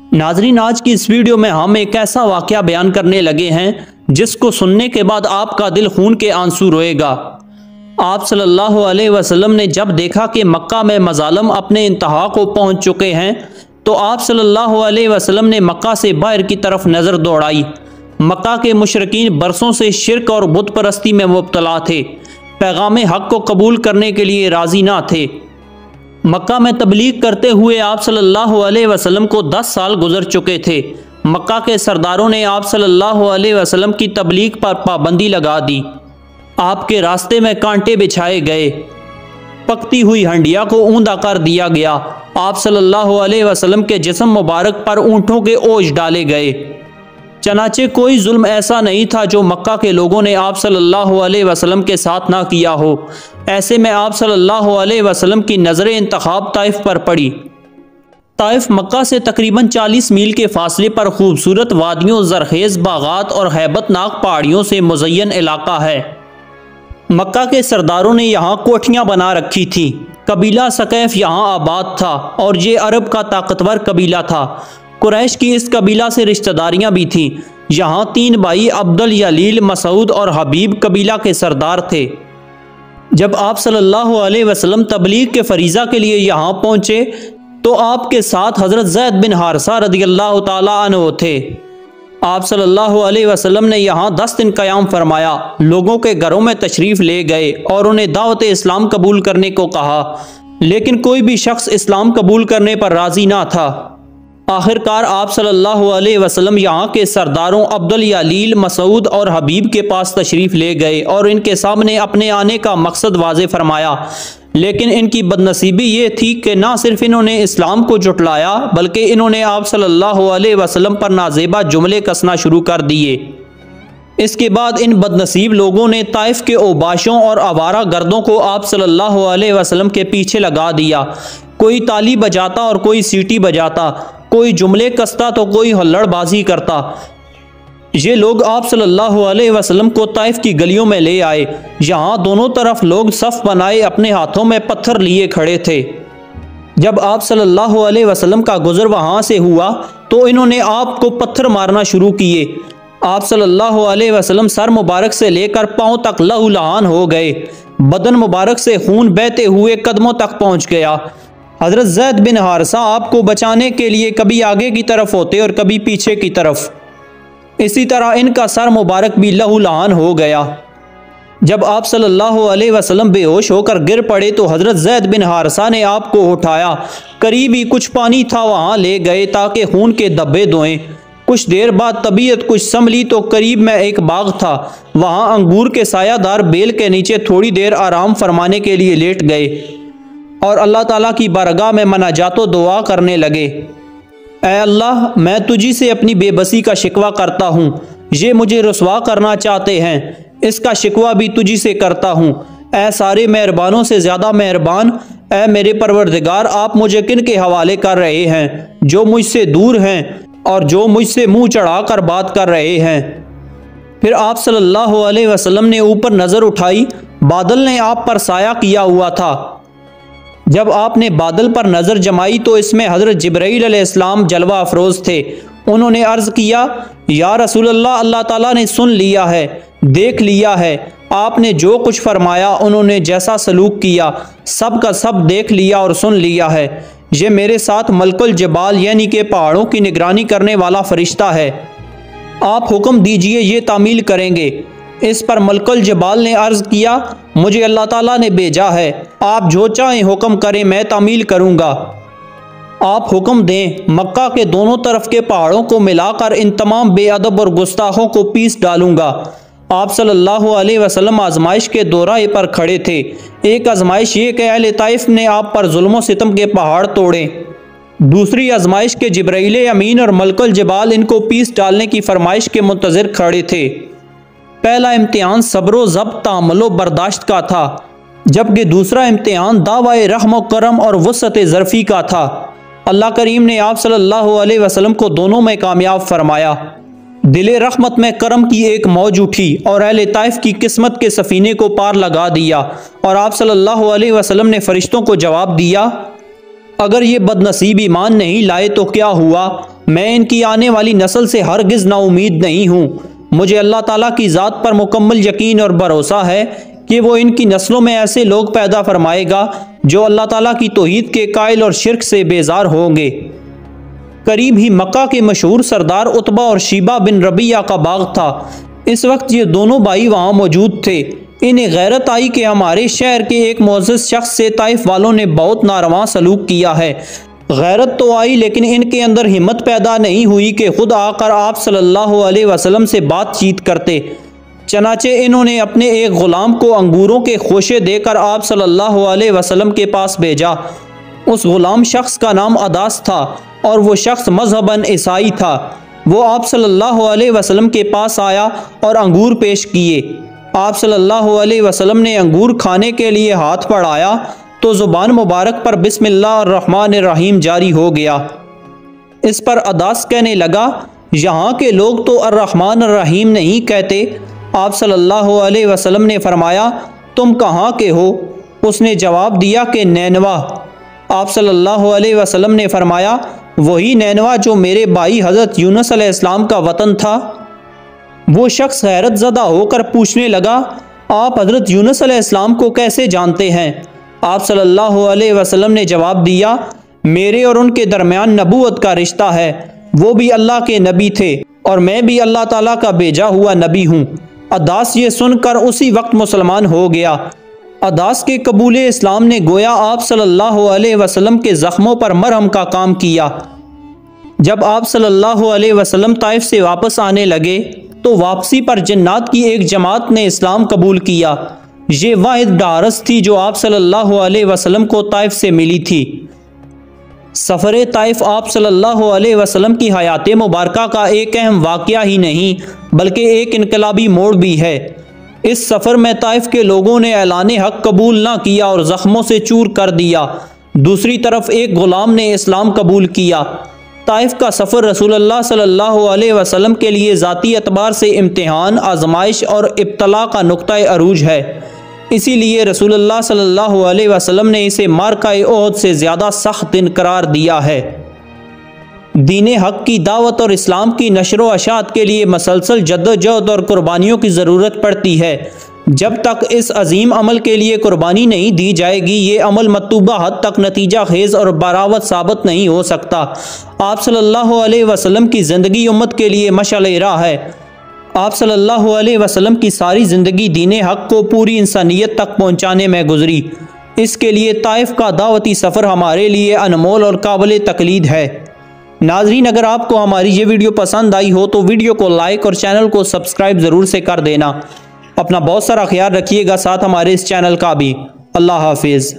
नाजरीन, आज की इस वीडियो में हम एक ऐसा वाक़या बयान करने लगे हैं जिसको सुनने के बाद आपका दिल खून के आंसू रोएगा। आप सल्लल्लाहु अलैहि वसल्लम ने जब देखा कि मक्का में मज़ालम अपने इंतहा को पहुंच चुके हैं तो आप सल्लल्लाहु अलैहि वसल्लम ने मक्का से बाहर की तरफ नज़र दौड़ाई। मक्का के मुशरिकीन बरसों से शिरक और बुत परस्ती में मुब्तला थे, पैगाम हक़ को कबूल करने के लिए राज़ी ना थे। मक्का में तबलीग करते हुए आप सल्लल्लाहु अलैहि वसल्लम को 10 साल गुजर चुके थे। मक्का के सरदारों ने आप सल्लल्लाहु अलैहि वसल्लम की तबलीग पर पाबंदी लगा दी। आपके रास्ते में कांटे बिछाए गए, पकती हुई हंडिया को ऊंधा कर दिया गया। आप सल्लल्लाहु अलैहि वसल्लम के जिस्म मुबारक पर ऊँटों के ओझ डाले गए। चनाचे कोई जुल्म ऐसा नहीं था जो मक्का के लोगों ने आप सल्लल्लाहु अलैहि वसल्लम के साथ ना किया हो। ऐसे में आप सल्लल्लाहु अलैहि वसल्लम की नज़र इंतखाब ताइफ पर पड़ी। ताइफ मक्का से तकरीबन 40 मील के फासले पर खूबसूरत वादियों, जरखेज बागात और हैबतनाक पहाड़ियों से मुज़य्यन इलाका है। मक्का के सरदारों ने यहाँ कोठियाँ बना रखी थी। कबीला सकैफ यहाँ आबाद था और ये अरब का ताकतवर कबीला था। कुरैश की इस कबीला से रिश्तेदारियाँ भी थीं। यहाँ 3 भाई अब्दुल यलील, मसूद और हबीब कबीला के सरदार थे। जब आप सल्लल्लाहु अलैहि वसल्लम तबलीग के फरीज़ा के लिए यहाँ पहुँचे तो आपके साथ हज़रत ज़ैद बिन हारिसा रज़ियल्लाहु ताला अन्हु थे। आप सल्लल्लाहु अलैहि वसल्लम ने यहाँ 10 दिन क़याम फरमाया, लोगों के घरों में तशरीफ़ ले गए और उन्हें दावत इस्लाम कबूल करने को कहा, लेकिन कोई भी शख्स इस्लाम कबूल करने पर राज़ी ना था। आखिरकार आप सल्लल्लाहु अलैहि वसल्लम यहाँ के सरदारों अब्दुल यलील, मसूद और हबीब के पास तशरीफ़ ले गए और इनके सामने अपने आने का मकसद वाज़े फरमाया। लेकिन इनकी बदनसीबी ये थी कि ना सिर्फ इन्होंने इस्लाम को जुटलाया बल्कि इन्होंने आप सल्लल्लाहु अलैहि वसल्लम पर नाजेबा जुमले कसना शुरू कर दिए। इसके बाद इन बदनसीब लोगों ने ताइफ के ओबाशों और आवारा गर्दों को आप सल्लल्लाहु अलैहि वसल्लम के पीछे लगा दिया। कोई ताली बजाता और कोई सीटी बजाता, कोई जुमले कसता तो कोई हल्लड़बाजी करता। ये लोग आप सल्लल्लाहु अलैहि वसल्लम को ताइफ की गलियों में ले आए। यहाँ दोनों तरफ लोग सफ़ बनाए अपने हाथों में पत्थर लिए खड़े थे। जब आप सल्लल्लाहु अलैहि वसल्लम का गुज़र वहाँ से हुआ तो इन्होंने आपको पत्थर मारना शुरू किए। आप सल्लल्लाहु अलैहि वसल्लम सर मुबारक से लेकर पाँव तक लहूलुहान हो गए। बदन मुबारक से खून बहते हुए कदमों तक पहुँच गया। हज़रत ज़ैद बिन हारिसा आपको बचाने के लिए कभी आगे की तरफ होते और कभी पीछे की तरफ। इसी तरह इनका सर मुबारक भी लहूलुहान हो गया। जब आप सल्लल्लाहु अलैहि वसल्लम बेहोश होकर गिर पड़े तो हज़रत ज़ैद बिन हारिसा ने आपको उठाया, करीब ही कुछ पानी था वहाँ ले गए ताकि खून के धब्बे धोएं। कुछ देर बाद तबीयत कुछ संभली तो करीब में एक बाग था, वहाँ अंगूर के सायादार बेल के नीचे थोड़ी देर आराम फरमाने के लिए लेट गए और अल्लाह ताला की बारगाह में मनाजातो दुआ करने लगे। ऐ अल्लाह, मैं तुझी से अपनी बेबसी का शिकवा करता हूँ। ये मुझे रुसवा करना चाहते हैं, इसका शिकवा भी तुझी से करता हूँ। ऐ सारे मेहरबानों से ज़्यादा मेहरबान, ऐ मेरे परवरदिगार, आप मुझे किन के हवाले कर रहे हैं जो मुझसे दूर हैं और जो मुझसे मुँह चढ़ा कर बात कर रहे हैं। फिर आप सल्लल्लाहु अलैहि वसल्लम ने ऊपर नज़र उठाई, बादल ने आप पर साया किया हुआ था। जब आपने बादल पर नज़र जमाई तो इसमें हज़रत जिब्राईल अलैहिस्सलाम जलवा अफरोज़ थे। उन्होंने अर्ज़ किया, या रसूल अल्लाह, अल्लाह ताला ने सुन लिया है, देख लिया है। आपने जो कुछ फरमाया, उन्होंने जैसा सलूक किया, सब का सब देख लिया और सुन लिया है। ये मेरे साथ मलकुल जबाल यानी कि पहाड़ों की निगरानी करने वाला फरिश्ता है। आप हुक्म दीजिए, ये तामील करेंगे। इस पर मलकुल जबाल ने अर्ज़ किया, मुझे अल्लाह ताला ने भेजा है, आप जो चाहें हुक्म करें, मैं तामील करूँगा। आप हुक्म दें, मक्का के दोनों तरफ के पहाड़ों को मिलाकर इन तमाम बेअदब और गुस्ताखों को पीस डालूँगा। आप सल्लल्लाहु अलैहि वसल्लम आजमाइश के दौराए पर खड़े थे। एक आजमाइश ये कि अहले ताइफ ने आप पर जुल्म सितम के पहाड़ तोड़े। दूसरी आजमाइश के जिब्राईल अमीन और मलकुल जबाल इनको पीस डालने की फरमाइश के मुंतज़िर खड़े थे। पहला इम्तिहान सब्र ज़ब्त तामुल बर्दाश्त का था, जबकि दूसरा इम्तिहान दावाए रहम करम और वसअत ज़र्फ़ी का था। अल्लाह करीम ने आप सल्लल्लाहु अलैहि वसल्लम को दोनों में कामयाब फरमाया। दिले रहमत में करम की एक मौज उठी और अहले ताइफ की किस्मत के सफ़ीने को पार लगा दिया और आप सल्लल्लाहु अलैहि वसल्लम ने फ़रिश्तों को जवाब दिया, अगर ये बदनसीब ईमान नहीं लाए तो क्या हुआ, मैं इनकी आने वाली नस्ल से हरगिज़ नाउमीद नहीं हूँ। मुझे अल्लाह ताला की ज़ात पर मुकम्मल यकीन और भरोसा है कि वो इनकी नस्लों में ऐसे लोग पैदा फरमाएगा जो अल्लाह ताला की तौहीद के कायल और शिर्क से बेजार होंगे। करीब ही मक्का के मशहूर सरदार उतबा और शीबा बिन रबिया का बाग था। इस वक्त ये दोनों भाई वहाँ मौजूद थे। इन्हें गैरत आई कि हमारे शहर के एक मोअज़्ज़ज़ शख्स से ताइफ वालों ने बहुत नारवा सलूक किया है। गैरत तो आई, लेकिन इनके अंदर हिम्मत पैदा नहीं हुई कि खुद आकर आप सल्लल्लाहु अलैहि वसल्लम से बातचीत करते। चनाचे इन्होंने अपने एक ग़ुलाम को अंगूरों के खोशे देकर आप सल्लल्लाहु अलैहि वसल्लम के पास भेजा। उस ग़ुलाम शख्स का नाम अदास था और वो शख्स मज़हबन ईसाई था। वो आप सल्लल्लाहु अलैहि वसल्लम के पास आया और अंगूर पेश किए। आप सल्लल्लाहु अलैहि वसल्लम ने अंगूर खाने के लिए हाथ बढ़ाया तो ज़ुबान मुबारक पर बिस्मिल्लाहिर्रहमानिर्रहीम जारी हो गया। इस पर अदास कहने लगा, यहाँ के लोग तो अर्रहमानिर्रहीम नहीं कहते। आप सल्लल्लाहु अलैहि वसल्लम ने फरमाया, तुम कहाँ के हो? उसने जवाब दिया कि नैनवा। आप सल्लल्लाहु अलैहि वसल्लम ने फरमाया, वही नैनवा जो मेरे भाई हज़रत यूनुस अलैहिस्सलाम का वतन था। वो शख्स हैरत ज़दा होकर पूछने लगा, आप हज़रत यूनुस अलैहिस्सलाम को कैसे जानते हैं? आप सल्लल्लाहु अलैहि वसल्लम ने जवाब दिया, मेरे और उनके दरमियान नबूवत का रिश्ता है। वो भी अल्लाह के नबी थे और मैं भी अल्लाह ताला का भेजा हुआ नबी हूँ। अदास ये सुनकर उसी वक्त मुसलमान हो गया। अदास के कबूल इस्लाम ने गोया आप सल्लल्लाहु अलैहि वसल्लम के ज़ख्मों पर मरहम का काम किया। जब आप सल्लल्लाहु अलैहि वसल्लम ताइफ से वापस आने लगे तो वापसी पर जन्नात की एक जमात ने इस्लाम कबूल किया। ये वाहिद डारस थी जो आप सल्लल्लाहु अलैहि वसल्लम को ताइफ से मिली थी। सफ़र ताइफ आप सल्लल्लाहु अलैहि वसल्लम की हयात मुबारका का एक अहम वाक़या ही नहीं बल्कि एक इनकलाबी मोड़ भी है। इस सफ़र में ताइफ के लोगों ने ऐलान हक़ कबूल ना किया और ज़ख्मों से चूर कर दिया। दूसरी तरफ एक ग़ुलाम ने इस्लाम कबूल किया। ताइफ का सफ़र रसूलुल्लाह सल्लल्लाहु अलैहि वसल्लम के लिए ज़ाती एतबार से इम्तिहान, आजमाइश और इब्तला का नुक्ता अरूज है। इसीलिए रसूलुल्लाह सल्लल्लाहु अलैहि वसल्लम ने इसे मार्का-ए ओहद से ज़्यादा सख्त दिन करार दिया है। दीन हक़ की दावत और इस्लाम की नशर व अशात के लिए मसलसल जद्दोजहद और कुर्बानियों की ज़रूरत पड़ती है। जब तक इस अजीम अमल के लिए कुर्बानी नहीं दी जाएगी, ये अमल मतलूबा हद तक नतीजा खेज़ और बरावत साबित नहीं हो सकता। आप सल्लल्लाहु अलैहि वसल्लम की ज़िंदगी उम्मत के लिए मशाल राह है। आप सल्लल्लाहु अलैहि वसल्लम की सारी ज़िंदगी दीन हक़ को पूरी इंसानियत तक पहुँचाने में गुजरी। इसके लिए ताइफ का दावती सफ़र हमारे लिए अनमोल और काबिल तकलीद है। नाज़रीन, अगर आपको हमारी ये वीडियो पसंद आई हो तो वीडियो को लाइक और चैनल को सब्सक्राइब ज़रूर से कर देना। अपना बहुत सारा ख्याल रखिएगा, साथ हमारे इस चैनल का भी। अल्लाह हाफिज़।